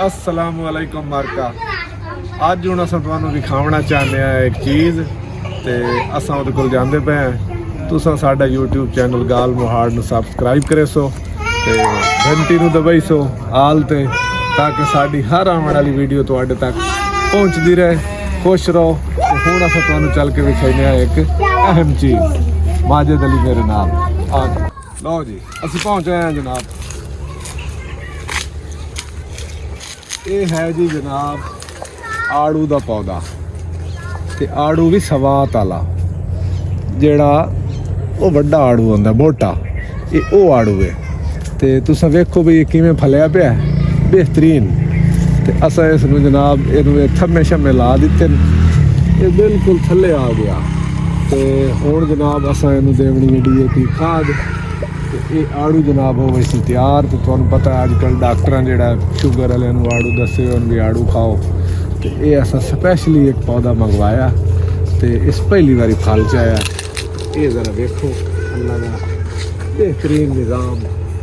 अस्सलामुअलैकुम मार्का। अज हूँ अस तुहानू दिखावना चाहते हैं एक चीज़ तो असा उहदे कोल जांदे पे हैं। तुसा साडा यूट्यूब चैनल गाल मोहाड़ नू सबसक्राइब करे सो ते घंटी नू दबाई सो आल ते ताकि साडी हर आने वाली वीडियो तुहाडे तक पहुँचती रहे। खुश रहो। तो हुण अस तुहानू चल के विखाने एक अहम चीज़। माजिद अली मेरे नाल आ लो जी, असी पहुँच गए हैं जनाब। ये है जी जनाब आड़ू का पौधा ते आड़ू भी सवात वाला जेड़ा वो वड्डा आड़ू होंदा मोटा, ये वो आड़ू है। ते तुसा वेखो भी किवें फलिया पिया बेहतरीन। ते असा इस जनाब इनू थम्मे शम्मे ला दिते, ये बिल्कुल थल्ले आ गया। ते हुण जनाब असा इनू देवनी DAP खाद। ये आड़ू जनाब हो वैसी तैयार। तो तुहानू पता है अजकल डॉक्टर जेड़ा शुगर वाले आड़ू दसे भी आड़ू खाओ। तो ये असा स्पैशली एक पौधा मंगवाया तो इस पहली बारी फल च आया। ये ज़रा देखो अल्लाह का बेहतरीन निज़ाम।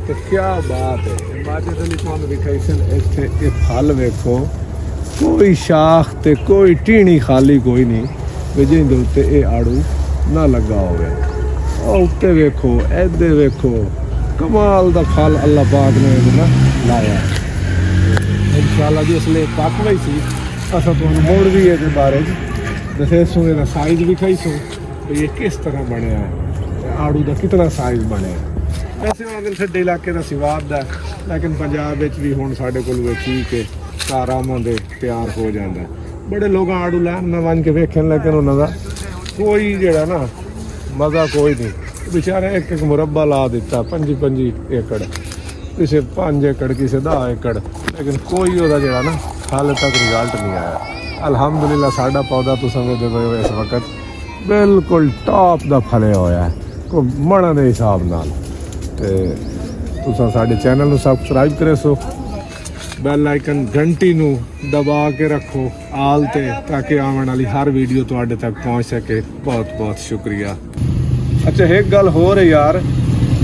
तो क्या बात है। माजिद अली तुहानू दिखाई सन इत्थे ये फल वेखो, कोई शाख ते कोई टीणी खाली कोई नहीं भी जिंदे उत्ते ये आड़ू ना लगा होवे। उत्ते वेखो ऐदे वेखो कमाल दा फल अल्लाह पाक ने ना लाया। इंशाअल्लाह जी इसलिए पक गई सी असा तुहानू मोड़ भी ये बारे दसे सो इहदा साइज भी खाई सो ये किस तरह बनया है, आड़ू का कितना साइज बनया। वैसे आंदे साडे इलाके का सिवाद दा, लेकिन पंजाब भी हुण साडे कोल वे ठीक है घर आवांदे तैयार हो जाता। बड़े लोग आड़ू लैन मैं वन के वेखन, लेकिन उन्होंने कोई जेड़ा ना मज़ा कोई नहीं। बेचारे एक एक मुरब्बा ला दिता 25 एकड़, किसी 5 एकड़ किसी 10 एकड़, लेकिन कोई वह जरा ना हाले तक रिजल्ट नहीं आया। अल्हम्दुलिल्लाह साडा पौधा तो समझते पे इस वक्त बिल्कुल टॉप का फले होया है कोई मणा के हिसाब नाल। ते तुसां साडे चैनल नू सबसक्राइब करे सो, बैल आइकन घंटी नू दबा के रखो आल ते ताकि आने वाली हर वीडियो तुहाडे तक पहुँच सके। बहुत बहुत शुक्रिया। अच्छा एक गल हो रही यार,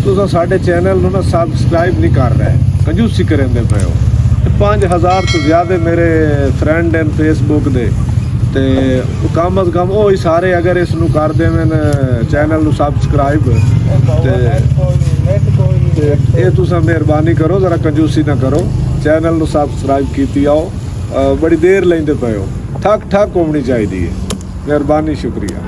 तुम साडे चैनल नू ना सबसक्राइब नहीं कर रहे, कंजूसी करेंदे पे हो। 5000 तो ज़्यादा मेरे फ्रेंड हैं फेसबुक दे ते कम अज़ कम वो ही सारे अगर इस नू कर देवन चैनल नू सबसक्राइब ते ये तुसा मेहरबानी करो, ज़रा कंजूसी ना करो। चैनल नू सबसक्राइब कीती आओ, बड़ी देर लेंदे पे हो, ठक ठक होनी चाहिए। मेहरबानी शुक्रिया।